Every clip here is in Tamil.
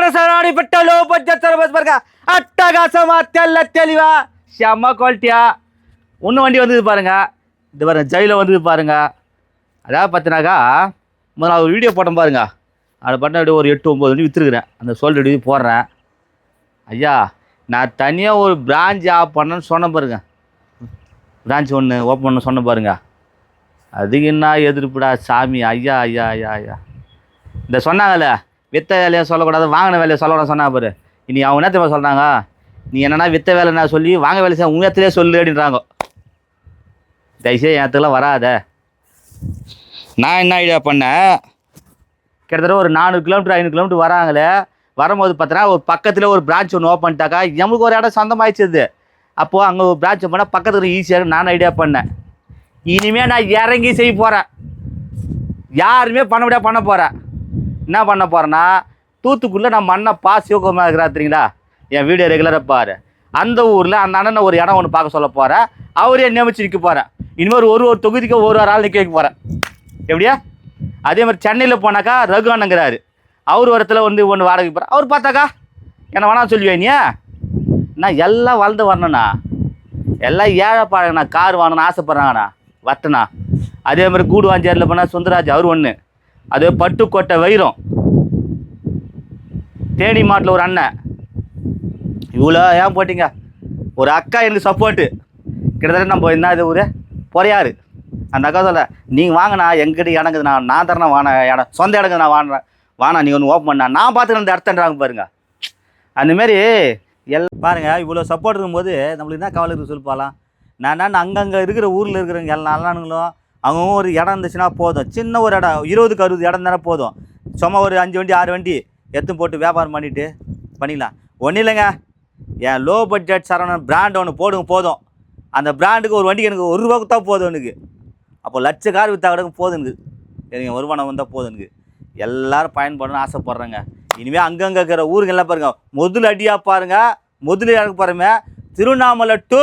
மனசாராடிப்பட்ட லோ பட்ஜெட் பஸ் பாருங்க. அட்டகாசமா தெளிவா செம்ம குவாலிட்டியா ஒன்று வண்டி வந்தது பாருங்க. இது பாருங்க ஜெயில வந்தது பாருங்க. அதாவது பார்த்தினாக்கா முதல்ல ஒரு வீடியோ போட்டேன் பாருங்க. அதை பண்ண அப்படியே ஒரு 8-9 வண்டி விற்றுருக்குறேன். அந்த சோல்டு எடுத்து போடுறேன். ஐயா நான் தனியாக ஒரு பிரான்ச் ஆஃப் பண்ணேன்னு சொன்னேன் பாருங்க. பிரான்ச் ஒன்று ஓப்பன் பண்ண சொன்ன பாருங்க. அதுக்கு என்ன எதிர்ப்புடா சாமி. ஐயா ஐயா ஐயா ஐயா இந்த சொன்னாங்கல்ல வித்த வேலையை சொல்லக்கூடாது வாங்கின வேலையை சொல்லக்கூடாது சொன்னா பாரு. இனி அவங்க நேரத்தை சொல்கிறாங்க நீ என்னன்னா வித்த வேலை நான் சொல்லி வாங்க வேலை செய்ய உங்கத்திலே சொல்லு அப்படின்றாங்க. தயவுசெய்து என் இடத்துக்குலாம் வராத. நான் என்ன ஐடியா பண்ணேன், கிட்டத்தட்ட ஒரு 400 கிலோமீட்டர் 500 கிலோமீட்டர் வராங்களே. வரும்போது பார்த்தோன்னா ஒரு பக்கத்தில் ஒரு பிரான்ச் ஒன்று ஓப்பன் பண்ணிட்டாக்கா நம்மளுக்கு ஒரு இடம் சொந்தமாகிடுச்சு. அப்போது அங்கே ஒரு பிரான்ச் பண்ணால் பக்கத்தில் ஈஸியாக நான் ஐடியா பண்ணேன். இனிமேல் நான் இறங்கி செய்ய போகிறேன். யாருமே பண்ண முடியாது பண்ண போகிறேன். என்ன பண்ண போகிறேன்னா தூத்துக்குடியில் நான் மண்ணை சிவகுமார் இருக்கிறார் தெரியுங்களா, என் வீடியோ ரெகுலராக பாரு. அந்த ஊரில் அந்த அண்ணனை ஒரு இடம் ஒன்று பார்க்க சொல்ல போகிறேன். அவரே நியமிச்சு நிற்க போகிறேன். இனிமேல் ஒரு தொகுதிக்கு ஒரு ஆள் நிற்க வைக்க போகிறேன். எப்படியா அதே மாதிரி சென்னையில் போனாக்கா ரகு அண்ணங்கிறாரு. அவர் இடத்துல வந்து ஒன்று வாடகைக்கு போகிறேன். அவர் பார்த்தாக்கா என்ன வேணா சொல்லுவேன். நீ நான் எல்லாம் வளர்ந்து வரணுண்ணா, எல்லாம் ஏழைப்பாடுங்கண்ணா, கார் வாங்கணும்னு ஆசைப்பட்றாங்கண்ணா வட்டண்ணா. அதே மாதிரி கூடுவாஞ்சேரியில் போனால் சுந்தராஜ் அவர் ஒன்று. அதே பட்டுக்கோட்டை வைரம், தேனி மாட்டில் ஒரு அண்ணன். இவ்வளோ ஏன் போட்டிங்க. ஒரு அக்கா எனக்கு சப்போர்ட்டு. கிட்டத்தட்ட நம்ம என்ன இது ஊர் பொறையாறு. அந்த அக்கா சொல்ல நீங்கள் வாங்கினா எங்கிட்ட இடங்குதுண்ணா நான் தரேண்ணா வாங்க இடம் சொந்த இடங்குது நான் வாங்கினேன் வாண்ணா நீ ஒன்று ஓப்பன் பண்ணா நான் பார்த்துக்கிறேன் அந்த இடத்தன்றாங்க பாருங்க. அந்தமாரி எல்லாம் பாருங்கள். இவ்வளோ சப்போர்ட் இருக்கும்போது நம்மளுக்கு என்ன கவலை இருக்குது சொல்லிப்பாலாம். நான் அங்கங்கே இருக்கிற ஊரில் இருக்கிறவங்க எல்லா நல்லானுங்களும் அவங்க ஒரு இடம் இருந்துச்சுன்னா போதும். சின்ன ஒரு இடம் 20க்கு 60 இடம் தானே போதும். சும்மா ஒரு 5 வண்டி 6 வண்டி எடுத்து போட்டு வியாபாரம் பண்ணிவிட்டு பண்ணிக்கலாம். ஒன்றும் இல்லைங்க, என் லோ பட்ஜெட் சரவணன் பிராண்ட் ஒன்று போடுங்க போதும். அந்த பிராண்டுக்கு ஒரு வண்டிக்கு எனக்கு ₹1 கொடுத்தா போதும் எனக்கு. அப்போ லட்ச கார் விற்றா கூட போதுங்க. எனக்கு வருமானம் வந்தால் போதுங்க. எல்லோரும் பயன்படணும்னு ஆசைப்பட்றேங்க. இனிமேல் அங்கங்கே இருக்கிற ஊருங்கெல்லாம் பாருங்கள். முதல் அடியாக பாருங்கள். முதல் இறக்க போகிறோமே திருவண்ணாமலை டு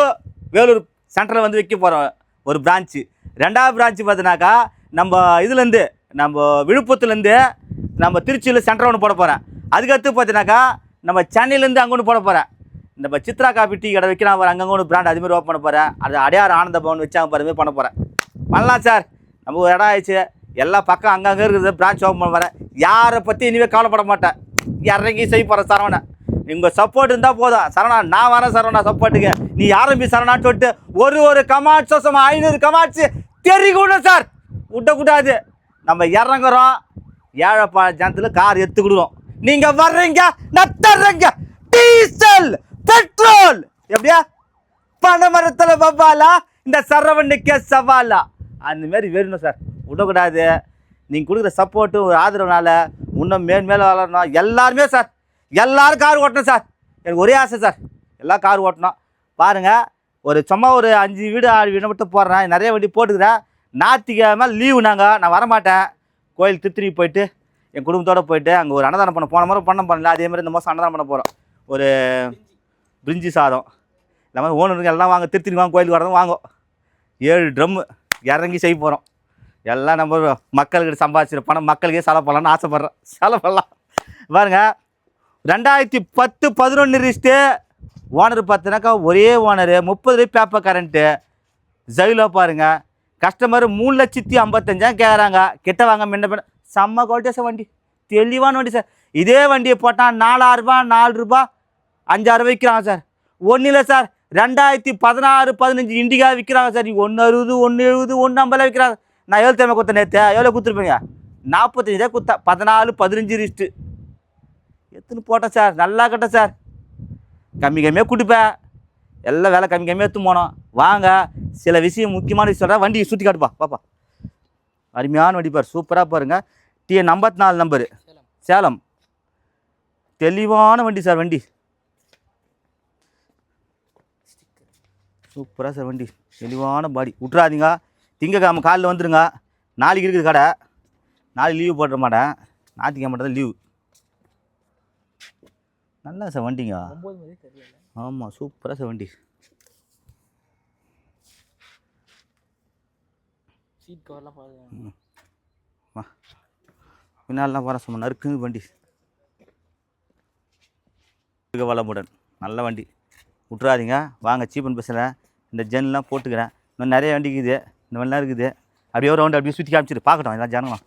வேலூர் சென்டரில் வந்து வைக்க போகிறோம் ஒரு பிரான்ச்சு. 2வது பிரான்ச்சு பார்த்தினாக்கா நம்ம இதுலேருந்து நம்ம விழுப்புரத்துலேருந்து நம்ம திருச்சியில் சென்டர் ஒன்று போட போகிறேன். அதுக்கடுத்து பார்த்தினாக்கா நம்ம சென்னையிலேருந்து அங்கே ஒன்று போட போகிறேன். நம்ம சித்ரா காஃபி டீ கடை வைக்கலாம் பாரு, அங்கங்கே ஒன்று பிராண்ட் அதுமாரி ஓப்பன் பண்ண போகிறேன். அது அடையாறு ஆனந்த பவன் வச்சாங்க பாரு பண்ண போகிறேன். பண்ணலாம் சார், நம்ம ஒரு இடம் ஆயிடுச்சு. எல்லா பக்கம் அங்கங்கே இருக்குது பிரான்ச் ஓப்பன் பண்ண போகிறேன். யாரை பற்றி இனிமேல் கவலைப்பட மாட்டேன். இறங்கி செய்ய போகிறேன் சரவணன். உங்கள் சப்போர்ட் இருந்தால் போதும். சரவணா நான் வரேன் சரவணா சப்போர்ட்டுக்கு. நீ ஆரம்பி சரவணான்னு சொல்லிட்டு ஒரு கமாட்ஸோ 500 கமாட்ஸு தெரியும் சார் விட்டக்கூடாது. நம்ம இறங்குறோம். ஏழைப்பா ஜனத்தில் கார் எடுத்துக்கிடுவோம். நீங்கள் வர்றீங்க நான் தர்றேங்க டீசல் பெட்ரோல். எப்படியா பனைமரத்தில் பப்பாலா இந்த சரவணுக்கே சவாலா அந்தமாரி வேணும் சார். விடக்கூடாது. நீங்கள் கொடுக்குற சப்போர்ட்டு ஒரு ஆதரவுனால இன்னும் மேலே வளரணும். எல்லாருமே சார் எல்லோரும் கார் ஓட்டணும் சார். எனக்கு ஒரே ஆசை சார், எல்லாம் கார் ஓட்டணும். பாருங்கள் ஒரு சும்மா ஒரு 5 வீடு 6 வீடு மட்டும் போடுறேன். நிறைய வண்டி போட்டுக்கிறேன். ஞாயிற்றுக்கிழமை லீவு நான் வரமாட்டேன். கோயில் திருத்திரி போயிட்டு என் குடும்பத்தோடு போயிட்டு அங்கே ஒரு அன்னதானம் போன முறை பண்ணல. அதே மாதிரி இந்த மாதம் அன்னதானம் பண்ண போகிறோம். ஒரு பிரிஞ்சி சாதம் இந்த மாதிரி ஓனருங்க எல்லாம் வாங்க திருத்திரி வாங்க கோயிலுக்கு வரதும் வாங்க. 7 ட்ரம்மு இறங்கி செய்ய போகிறோம். எல்லாம் நம்ம மக்கள்கிட்ட சம்பாதிச்சிட பணம் மக்களுக்கே செலவு பண்ணலான்னு ஆசைப்பட்றேன். செலவு பண்ணலாம் பாருங்க. 2010-11 ரிஸ்ட்டு ஓனர் பார்த்தினாக்கா ஒரே ஓனரு 30 பேப்பர் கரண்ட்டு ஜெயிலோ பாருங்கள். கஸ்டமர் 3,55,000 கேட்குறாங்க. கிட்ட வாங்க முன்ன செம்ம குவாலிட்டியாக சார் வண்டி, தெளிவான வண்டி சார். இதே வண்டியை போட்டால் 4,000 ரூபா 4 ரூபா 5,000 விற்கிறாங்க சார். ஒன்றும் இல்லை சார், 2016-15 இண்டிகா விற்கிறாங்க சார். 160 170 150 விற்கிறாங்க. நான் எவ்வளோ தேவை கொடுத்தேன் நேற்று எவ்வளோ கொடுத்துருப்பீங்க? 45 தான் கொடுத்தேன். 14-15 ரிஸ்ட்டு எத்துன்னு போட்டேன் சார். நல்லா கட்டேன் சார். கம்மியாக கொடுப்பேன். எல்லாம் வேலை கம்மியாக எடுத்து போனோம். வாங்க சில விஷயம் முக்கியமான விஷயம் சொல்கிறேன். வண்டியை சுற்றி காட்டுப்பா பாப்பா. அருமையான வண்டி பார், சூப்பராக பாருங்கள். TN 54 number Salem. தெளிவான வண்டி சார். வண்டி சூப்பராக சார். வண்டி தெளிவான பாடி. விட்றாதீங்க. திங்கக்கிழமை காலையில் வந்துடுங்க. நாளைக்கு இருக்குது கடை. நாளைக்கு லீவு போடுற மாட்டேன். ஞாயிற்றுக்கிழமை மட்டும் தான் லீவு. நல்லா சார் வண்டிங்க. ஆமாம் சூப்பராக சார் வண்டி. சீட் கவர்லாம் பாருங்க. பின்னாலெலாம் போகிற சும்மா நறுக்குங்க வண்டி. வளமுடன் நல்ல வண்டி விட்றாதீங்க. வாங்க சீப்பன் பேசுகிறேன். இந்த ஜென்லாம் போட்டுக்கிறேன். இன்னும் நிறைய வண்டி இருக்குது, இந்த மாதிரிலாம் இருக்குது. அப்படியே ஒரு ரவுண்டு அப்படியே சுற்றி காமிச்சிட்டு பார்க்கட்டும் எல்லாம் ஜனங்களும்.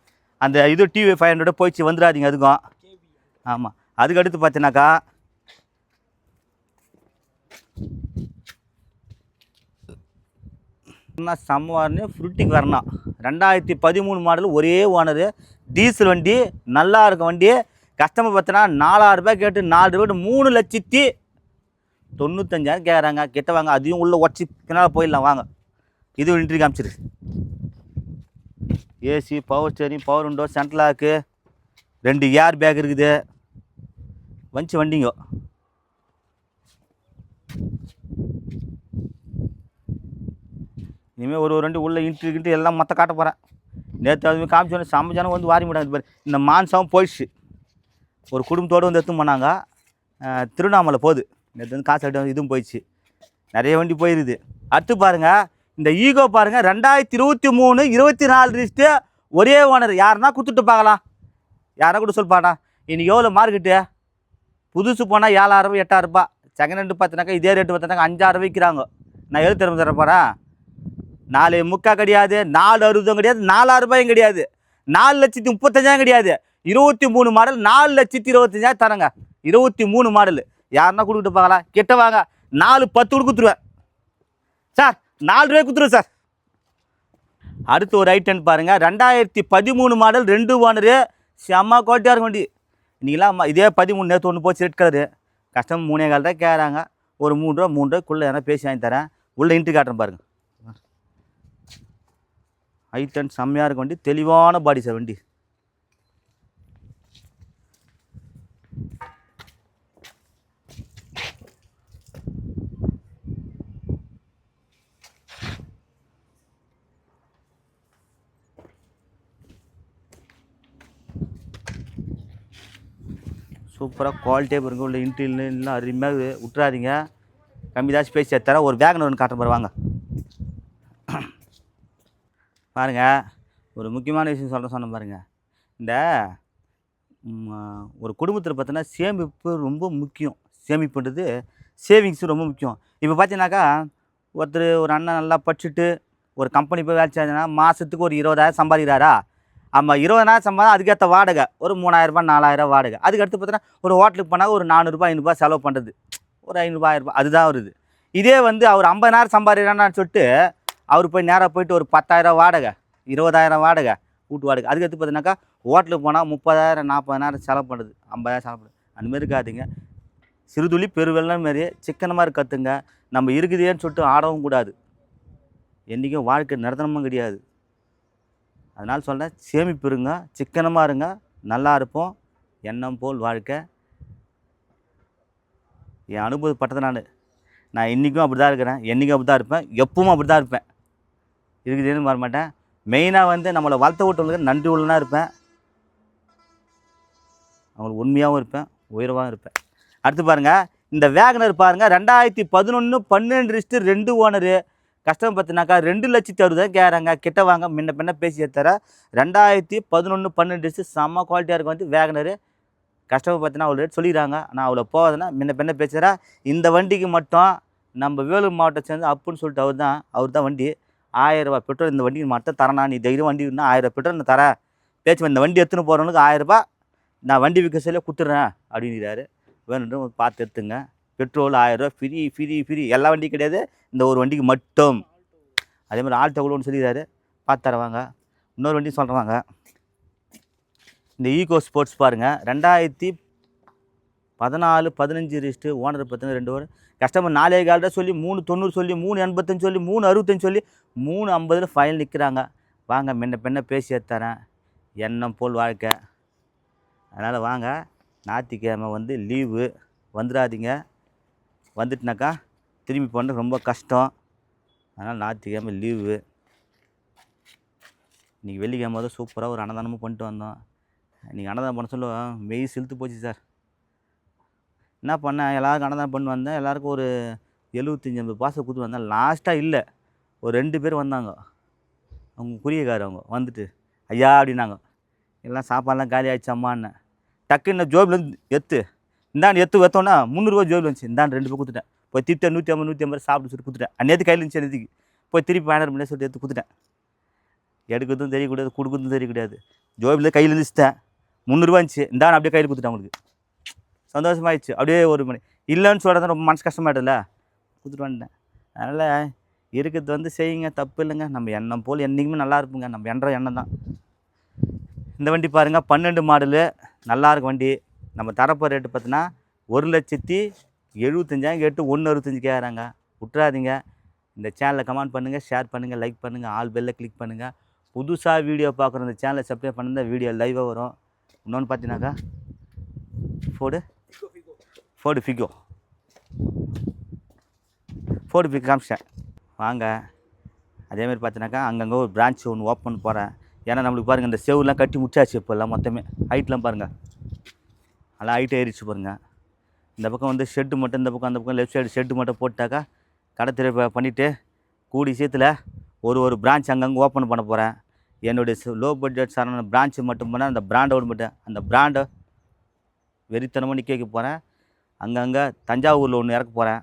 அந்த இது டிவி 500 போயிடுச்சு, வந்துடாதீங்க அதுக்கும். ஆமாம், அதுக்கு அடுத்து பார்த்தீங்கன்னாக்கா சம்மர்னு ஃப்ரூட்டிங் வரணும். 2013 மாடல், ஒரே ஓனரு, டீசல் வண்டி, நல்லா இருக்கும் வண்டி. கஸ்டமர் பார்த்தீங்கன்னா 4000 ரூபாய் கேட்டு 4 ரூபாய் 3,95,000 கேட்குறாங்க. கிட்ட வாங்க, அதையும் உள்ளே உடச்சி பின்னால் போயிடலாம் வாங்க. இது இன்ட்ரி காமிச்சிரு. AC, power steering, power window, சென்ட்ரலாக்கு, 2 ஏர் பேக் இருக்குது. வண்டிங்க இனிமேல் ஒரு ரெண்டு உள்ளே இன்ட்ரிக்கிட்டு எல்லாம் மொத்தம் காட்ட போகிறேன். நேற்று அதுமாதிரி காமிச்சோன்னே சமைச்சானு வந்து வாரி முடியாது பாரு. இந்த மான்சாவும் போயிடுச்சு. ஒரு குடும்பத்தோடு வந்து எடுத்து போனாங்க. திருவண்ணாமலை போகுது. நேற்று வந்து காசு எடுத்து இதுவும் போயிடுச்சு. நிறைய வண்டி போயிருக்குது. அடுத்து பாருங்கள், இந்த ஈகோ பாருங்கள், 2023 24 ரிஜிஸ்ட்ரு, ஒரே ஓனர். யாருன்னா கொடுத்துட்டு பார்க்கலாம், யாரா கூட சொல்லுப்பாடா. இன்றைக்கி எவ்வளோ மார்க்கெட்டு? புதுசு போனால் 7,000 8,000. செகண்ட் ஹேண்டு பார்த்தினாக்கா இதே ரேட்டு பார்த்தினாக்கா 5,000 விற்கிறாங்க. நான் எது திரும்ப தர போகிறேன்? 4,300 கிடையாது, 4,60 கிடையாது, 4,000 ரூபாயும் கிடையாது, 4,35,000 கிடையாது. 23 மாடல் 4,25,000 தரங்க. 23 மாடல். யாருன்னா கொடுக்கிட்டு பார்க்கலாம். கிட்ட வாங்க, 4,10 கொடுத்துருவேன் சார். 4 ரூபாய் கொடுத்துருவேன் சார். அடுத்து ஒரு ஐட்டன் பாருங்கள், 2013 மாடல், 2 ஓனரு, செம்ம குவாலிட்டியாக இருக்கும் வண்டி. இன்றைக்கெல்லாம் இதே 13 நேற்று ஒன்று போச்சு, ரெட் கலரு. கஸ்டமர் 3,400 தான் கேட்குறாங்க. ஒரு 3 ரூபா 3 ரூபாய்க்குள்ளே எதனா பேசி வாங்கி தரேன். உள்ளே இன்ட்ரி காட்டுறேன் பாருங்கள். ஐட்டன் செம்மையாக இருக்கும் வண்டி, தெளிவான பாடி சார் வண்டி. சூப்பராக குவாலிட்டியாக பாருங்கள். உள்ள இன்ட்ரிலாம் அருமையாக விட்டுறாதீங்க. கம்மி தாச்சு பேசி தரேன். ஒரு வேகன் ஒன்று காட்டுற பாரு வாங்க. பாருங்கள், ஒரு முக்கியமான விஷயம் சொன்ன பாருங்கள். இந்த ஒரு குடும்பத்தில் பார்த்தோன்னா சேமிப்பு ரொம்ப முக்கியம். சேமிப்புன்றது சேவிங்ஸு ரொம்ப முக்கியம். இப்போ பார்த்தீங்கன்னாக்கா ஒரு அண்ணன் நல்லா படிச்சுட்டு ஒரு கம்பெனி போய் வேலை செஞ்சோன்னா மாதத்துக்கு ஒரு 20,000 சம்பாதிக்கிறாரா? ஆமாம், 20,000 சம்பாதம், அதுக்கேற்ற வாடகை ஒரு 3,000 4,000 வாடகை. அதுக்கடுத்து பார்த்தீங்கன்னா ஒரு ஹோட்டலுக்கு போனால் ஒரு 400 500 செலவு பண்ணுறது, ஒரு 500 1000 அதுதான் வருது. இதே வந்து அவர் 50,000 சம்பாதிக்கிறான்னு சொல்லிட்டு அவர் போய் நேராக போயிட்டு ஒரு 10,000 வாடகை, 20,000 வாடகை, வீட்டு வாடகை, அதுக்கடுத்து பார்த்தீங்கன்னாக்கா ஹோட்டலுக்கு போனால் 30,000 40,000 செலவு பண்ணுறது, 50,000 செலவு பண்ணுறது. அந்தமாரி இருக்காதுங்க. சிறுதுளி பெருவெள்ளம் மாரி சிக்கனமாக கற்றுங்க. நம்ம இருக்குதேன்னு சொல்லிட்டு ஆடவும் கூடாது. என்றைக்கும் வாழ்க்கை நிரந்தரமும் கிடையாது. அதனால் சொல்கிறேன், சேமிப்பு இருங்க, சிக்கனமாக இருங்க, நல்லா இருப்போம். எண்ணம் போல் வாழ்க்கை. என் அனுபவப்பட்டது நான் இன்றைக்கும் அப்படி தான் இருக்கிறேன், என்றைக்கும் அப்படி தான் இருப்பேன், எப்பவும் அப்படி தான் இருப்பேன். இருக்குதுன்னு வரமாட்டேன். மெயினாக வந்து நம்மளை வளர்த்த விட்டவங்களுக்கு நன்றி உள்ளனா இருப்பேன். அவங்களுக்கு உண்மையாகவும் இருப்பேன், உயர்வாகவும் இருப்பேன். அடுத்து பாருங்கள், இந்த வேகனர் பாருங்கள், 2011 12 ரிஜிஸ்டர், 2 ஓனரு. கஸ்டமர் பார்த்தினாக்கா 2,60,000 கேட்குறாங்க. கிட்ட வாங்க, முன்ன பின்ன பேசி தர. 2011 12 ரிஜிஸ்டர், செம்ம குவாலிட்டியாக இருக்கும் வந்து வேகனரு. கஸ்டமர் பார்த்தீங்கன்னா அவ்வளோ ரேட் சொல்லிடுறாங்க. ஆனால் அவ்வளோ போகாதுன்னா முன்ன பின்ன பேசுகிறா. இந்த வண்டிக்கு மட்டும் நம்ம வேலூர் மாவட்டத்தை சேர்ந்து அப்புன்னு சொல்லிட்டு அவர் தான் வண்டி 1000 ரூபா பெட்ரோல் இந்த வண்டிக்கு மட்டும் தரேண்ணா. நீ தைரியம் வண்டி இருந்தால் 1000 ரூபா பெட்ரோல் நான் தரேன். பேச்சு இந்த வண்டி எடுத்துன்னு போகிறவனுக்கு 1000 ரூபா நான் வண்டி விற்க சொல்ல கொடுத்துட்றேன் அப்படிங்கிறாரு. வேணுன்ற பார்த்து எடுத்துங்க. பெட்ரோல் 1000 ரூபா ஃப்ரீ. எல்லா வண்டியும் கிடையாது, இந்த ஒரு வண்டிக்கு மட்டும். அதே மாதிரி ஆல்டோ கூட ஒன்று சொல்லிடுறாரு, பார்த்து தரவாங்க. இன்னொரு வண்டி சொல்கிறவாங்க, இந்த ஈகோ ஸ்போர்ட்ஸ் பாருங்கள், 2014 15 ரிஜிஸ்ட்ரு, ஓனர் பார்த்தீங்கன்னா 2 ஓனர். கஸ்டமர் 4,400 சொல்லி 3,90 சொல்லி 3,85 சொல்லி 3,65 சொல்லி 3,50 ஃபைனல் நிற்கிறாங்க. வாங்க, முன்ன பின்ன பேசி தரேன். எண்ணம் போல் வாழ்க்கை. அதனால் வாங்க, ஞாயிற்றுக்கிழமை வந்து லீவு, வந்துடாதீங்க. வந்துட்டுனாக்கா திரும்பி போகிறது ரொம்ப கஷ்டம். அதனால் ஞாயிற்றுக்கிழமை லீவு. இன்றைக்கி வெள்ளிக்கிழமை தான் சூப்பராக ஒரு அன்னதானமும் பண்ணிட்டு வந்தோம். இன்றைக்கி அன்னதானம் பண்ண சொல்ல மெய் செலுத்து போச்சு சார். என்ன பண்ணேன், எல்லாருக்கும் அன்னதானம் பண்ணி வந்தேன். எல்லாருக்கும் ஒரு 75-80 பாசம் கொடுத்து வந்தேன். லாஸ்ட்டாக இல்லை, ஒரு 2 பேர் வந்தாங்க. அவங்க குரியக்காரர். அவங்க வந்துட்டு ஐயா அப்படின்னாங்க. எல்லாம் சாப்பாடெலாம் காலி ஆகிடுச்சு அம்மான்னு. டக்குன்னு ஜோபிலேருந்து எடுத்து இந்தாண்டு வெத்தோன்னா 300 ஜோல் வந்துச்சு. இந்தாண்டு 2 போய் கொடுத்துட்டேன். போய் திட்ட 150 150 சாப்பிட்டு சொல்லிட்டு கொடுத்துட்டேன். அந்நேரத்து கையில் இருந்துச்சு நேற்றுக்கு. போய் திருப்பி 500 மணி சொல்லிட்டு எடுத்து கொடுத்துட்டேன். எடுக்கிறதும் தெரியக்கூடாது, கொடுக்குறதும் தெரியக்கூடாது. ஜோபில் கையில் இருந்துச்சுட்டேன். 300 இருந்துச்சு. இந்தாண்டு அப்படியே கையில் கொடுத்துட்டேன். அவங்களுக்கு சந்தோஷமாயிடுச்சு. அப்படியே ஒரு மணி இல்லைன்னு சொல்கிறது ரொம்ப மனசு கஷ்டமாயிட்டல, கொடுத்துட்டு வந்துட்டேன். அதனால் இருக்கிறது செய்யுங்க, தப்பு இல்லைங்க. நம்ம எண்ணம் போல் என்றைக்குமே நல்லா இருப்புங்க. நம்ம எண்ணம் தான். இந்த வண்டி பாருங்கள், 12 மாடலு, நல்லாயிருக்கும் வண்டி. நம்ம தரப்போ ரேட்டு பார்த்தீங்கன்னா 1,75,000 கேட்டு 1,65 கேட்குறாங்க. விட்றாதீங்க. இந்த சேனலை கமெண்ட் பண்ணுங்கள், ஷேர் பண்ணுங்கள், லைக் பண்ணுங்கள், ஆல் பெல்லை கிளிக் பண்ணுங்கள். புதுசாக வீடியோ பார்க்குற இந்த சேனலை சப்ஸ்கிரைப் பண்ணுங்கள். வீடியோ லைவாக வரும். இன்னொன்று பார்த்தீங்கன்னாக்கா ஃபோர்டு ஃபிகோ காமிச்சேன் வாங்க. அதேமாதிரி பார்த்தீங்கன்னாக்கா அங்கங்கே ஒரு பிரான்ச் ஒன்று ஓப்பன் போகிறேன். ஏன்னா நம்மளுக்கு பாருங்கள் இந்த செவுலாம் கட்டி முடிச்சாச்சு. இப்போல்லாம் மொத்தமே ஹைட்லாம் பாருங்கள், நல்லா ஹைட் ஏறிச்சு பாருங்கள். இந்த பக்கம் ஷெட்டு மட்டும், இந்த பக்கம் அந்த பக்கம் லெஃப்ட் சைடு ஷெட்டு மட்டும் போட்டாக்கா கடை திரை பண்ணிவிட்டு கூடி சீத்தில் ஒரு பிரான்ச் அங்கங்கே ஓப்பன் பண்ண போகிறேன். என்னுடைய லோ பட்ஜெட் சாரான பிரான்ச்சு மட்டும் பண்ணால் அந்த பிராண்டோடு மட்டும் அந்த பிராண்டை வெறித்தனமாக நிற்க வைக்க போகிறேன். அங்கங்கே தஞ்சாவூரில் ஒன்று இறக்க போகிறேன்.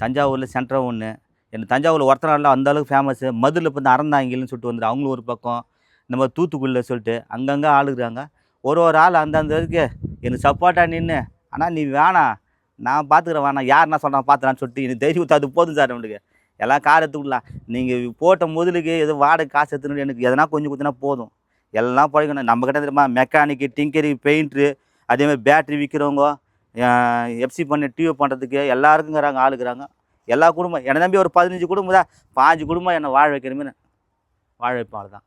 தஞ்சாவூரில் சென்டராக ஒன்று. எனக்கு தஞ்சாவூரில் ஒருத்தனால அந்தளவுக்கு ஃபேமஸ்ஸு. மதுரில் இப்போ இந்த அறந்தாங்கில்னு சொல்லிட்டு வந்துடும், அவங்களும் ஒரு பக்கம். இந்த மாதிரி தூத்துக்குடியில் சொல்லிட்டு அங்கங்கே ஆளுக்குறாங்க. ஒரு ஆள் அந்தந்த இதுக்கு எனக்கு சப்போர்ட்டாக நின்று, ஆனால் நீ வேணாம் நான் பார்த்துக்கிறேன், வேணாம் யார் என்ன சொல்கிறான் பார்த்துலான்னு சொல்லிட்டு எனக்கு தைரியம் கொடுத்தா அது போதும் சார். நம்மளுக்கு எல்லாம் கார் எடுத்துக்கலாம். நீங்கள் போட்ட முதலுக்கு எது வாடகை காசு எடுத்துன்னு எனக்கு எதனா கொஞ்சம் கொடுத்தனா போதும். எல்லாம் பழகணும். நம்மக்கிட்ட தெரியுமா மெக்கானிக்கு, டிங்கரு, பெயிண்ட்ரு, அதேமாதிரி பேட்ரி விற்கிறவங்க, எஃப்சி பண்ணி டியூ பண்ணுறதுக்கு எல்லாருக்குங்கிறாங்க, ஆளுக்குறாங்க. எல்லா குடும்பம் என்னை நம்பி ஒரு 15 குடும்பம் தான், 5 குடும்பம் என்னை வாழ வைக்கிறமே வாழ வைப்பாள் தான்.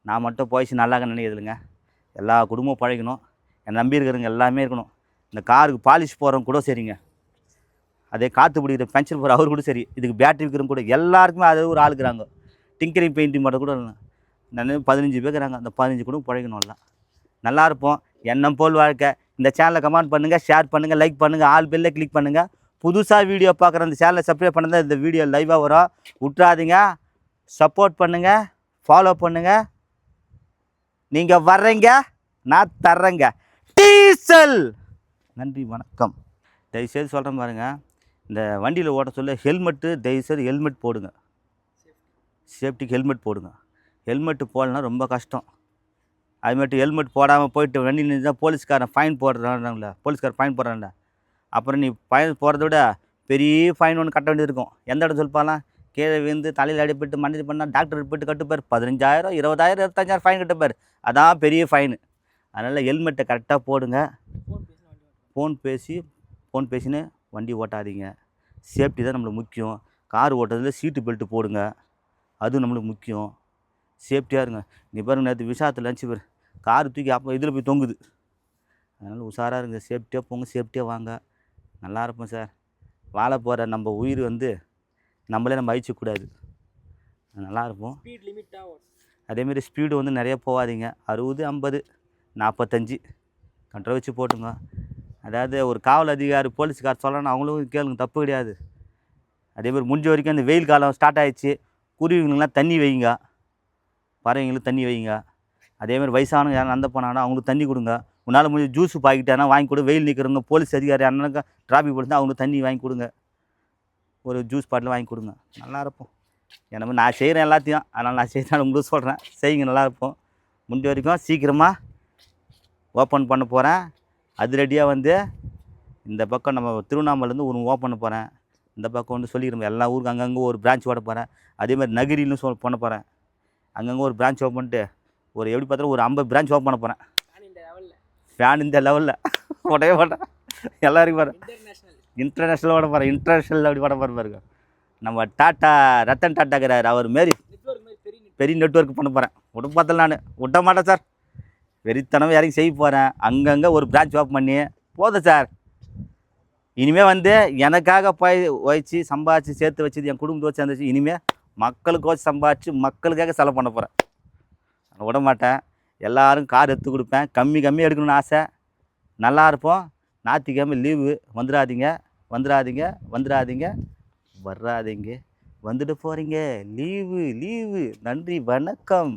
நான் மட்டும் போயிடுச்சு நல்லாக நினைக்கிறதுங்க. எல்லா குடும்பமும் பழகணும். என்னை நம்பி இருக்கிறவங்க எல்லாமே இருக்கணும். இந்த காருக்கு பாலிஷ் போகிறவங்க கூட சரிங்க, அதே காற்று பிடிக்கிற பஞ்சர் போகிற அவர் கூட சரி, இதுக்கு பேட்டரி விற்கிறவங்க கூட எல்லாருக்குமே அது ஒரு ஆளுக்குறாங்க. டிங்கரிங் பெயிண்டிங் மட்டும் கூட நான் 15 பேர் இருக்கிறாங்க. அந்த 15 கூட பழகணும். எல்லாம் நல்லா இருப்போம். எண்ணம் போல் வாழ்க்கை. இந்த சேனலை கமெண்ட் பண்ணுங்கள், ஷேர் பண்ணுங்கள், லைக் பண்ணுங்கள், ஆல் பெல்லை கிளிக் பண்ணுங்கள். புதுசாக வீடியோ பார்க்குற அந்த சேனலை சப்ஸ்கிரைப் பண்ணுங்கள். இந்த வீடியோ லைவாக வரும், விட்றாதீங்க. சப்போர்ட் பண்ணுங்கள், ஃபாலோ பண்ணுங்கள். நீங்கள் வர்றீங்க, நான் தர்றேங்க. டீசல். நன்றி, வணக்கம். தயவுசெய்து சொல்கிறேன் பாருங்கள், இந்த வண்டியில் ஓட்ட சொல்ல ஹெல்மெட்டு தயவுசெய்து ஹெல்மெட் போடுங்க. சேஃப்டிக்கு ஹெல்மெட் போடுங்க. ஹெல்மெட்டு போடலன்னா ரொம்ப கஷ்டம். அதுமாதிரி ஹெல்மெட் போடாமல் போயிட்டு வண்டி நின்று போலீஸ்காரன் ஃபைன் போடுறாங்கள, போலீஸ்காரன் ஃபைன் போடுறான்ல, அப்புறம் நீ ஃபைன் போடுறத விட பெரிய ஃபைன் ஒன்று கட்ட வேண்டியது இருக்கும். எந்த இடம் சொல்லிப்பாலாம், கீழே விழுந்து தலையில் அடிப்பட்டு மண்ணில் பண்ணால் டாக்டர் போய்ட்டு கட்டுப்பார் 15,000 20,000 25,000 ஃபைன் கட்டுப்பார். அதான் பெரிய ஃபைனு. அதனால் ஹெல்மெட்டை கரெக்டாக போடுங்க. ஃபோன் பேசின்னு வண்டி ஓட்டாதீங்க. சேஃப்டி தான் நம்மளுக்கு முக்கியம். கார் ஓட்டுறதுல சீட்டு பெல்ட்டு போடுங்க, அதுவும் நம்மளுக்கு முக்கியம். சேஃப்டியாக இருங்க. நீ பாருங்க, நேற்று விஷயத்தில் நினச்சி பாரு, கார் தூக்கி அப்போ இதில் போய் தொங்குது. அதனால் உஷாராக இருங்க. சேஃப்டியாக போங்க, சேஃப்டியாக வாங்க. நல்லா இருப்போம் சார். வாழ போகிற நம்ம உயிர் நம்மளே நம்ம அழிச்சிக்கூடாது. நல்லா இருப்போம். அதேமாரி ஸ்பீடு நிறைய போகாதீங்க. 60 50 45 கண்ட்ரோல் வச்சு போட்டுங்க. அதாவது ஒரு காவல் அதிகாரி போலீஸ்கார் சொல்லணும், அவங்களும் கேளுங்க, தப்பு கிடையாது. அதேமாதிரி முடிஞ்ச வரைக்கும் அந்த வெயில் காலம் ஸ்டார்ட் ஆகிடுச்சு, குருவிங்களுக்கெலாம் தண்ணி வைங்க, பறவைங்களுக்கு தண்ணி வைங்க. அதேமாதிரி வயசானவங்க யாரும் நடந்து போனாங்கன்னா அவங்களுக்கு தண்ணி கொடுங்க. உன்னால் முடிஞ்ச ஜூஸ் பாக்கிட்டானா வாங்கி கொடு. வெயில் நிற்கிறவங்க போலீஸ் அதிகாரி அண்ணனுக்கு டிராஃபிக் போட்டு அவங்களுக்கு தண்ணி வாங்கி கொடுங்க, ஒரு ஜூஸ் பாட்டில் வாங்கி கொடுங்க. நல்லா இருப்போம். ஏன்னா நான் செய்கிறேன் எல்லாத்தையும், அதனால் நான் செய்கிறேன் உங்களுக்கு சொல்கிறேன், செய்யுங்க, நல்லா இருப்போம். முடிஞ்ச வரைக்கும் சீக்கிரமாக ஓப்பன் பண்ண போகிறேன். அதிரடியாக இந்த பக்கம் நம்ம திருவண்ணாமலேருந்து ஒரு ஓப்பன் பண்ண போகிறேன். இந்த பக்கம் சொல்லிக்கிறோம், எல்லா ஊருக்கு அங்கங்கே ஒரு பிரான்ச் ஓட போகிறேன். அதேமாதிரி நகரிலும் பண்ண போகிறேன். அங்கங்கே ஒரு பிரான்ச் ஓப்பன் பண்ணிட்டு எப்படி பார்த்தாலும் ஒரு 50 பிரான்ச் ஓப்பன் பண்ண போகிறேன். ஃபேன் இந்த லெவலில் உடவே மாட்டேன். எல்லாருக்கும் பாரு, இன்டர்நேஷ்னல் ஓட போகிறேன். இன்டர்நேஷ்னல் அப்படி ஓட போகிற பாருங்க. நம்ம டாட்டா ரத்தன் டாட்டாக்கிறார், அவர் மாரி பெரிய நெட்வொர்க் பண்ண போகிறேன். விட பார்த்தல நான் விட்ட மாட்டேன் சார். வெறித்தனமாக இறங்கி செய்ய போகிறேன். அங்கங்கே ஒரு பிரான்ச் ஓப்பன் பண்ணி போதும் சார். இனிமேல் எனக்காக போய் வச்சு சம்பாதிச்சு சேர்த்து வச்சது என் குடும்பத்தை வச்சு சேர்ந்துச்சு. இனிமேல் மக்களுக்கு வச்சு சம்பாதிச்சு மக்களுக்காக செலவு பண்ண போகிறேன். விட மாட்டேன். எல்லோரும் கார் எடுத்து கொடுப்பேன். கம்மியாக எடுக்கணும்னு ஆசை. நல்லா இருப்போம். ஞாயிற்றுக்கிழமை லீவு. வந்துடாதீங்க. வர்றாதீங்க, வந்துட்டு போகிறீங்க. லீவு. நன்றி, வணக்கம்.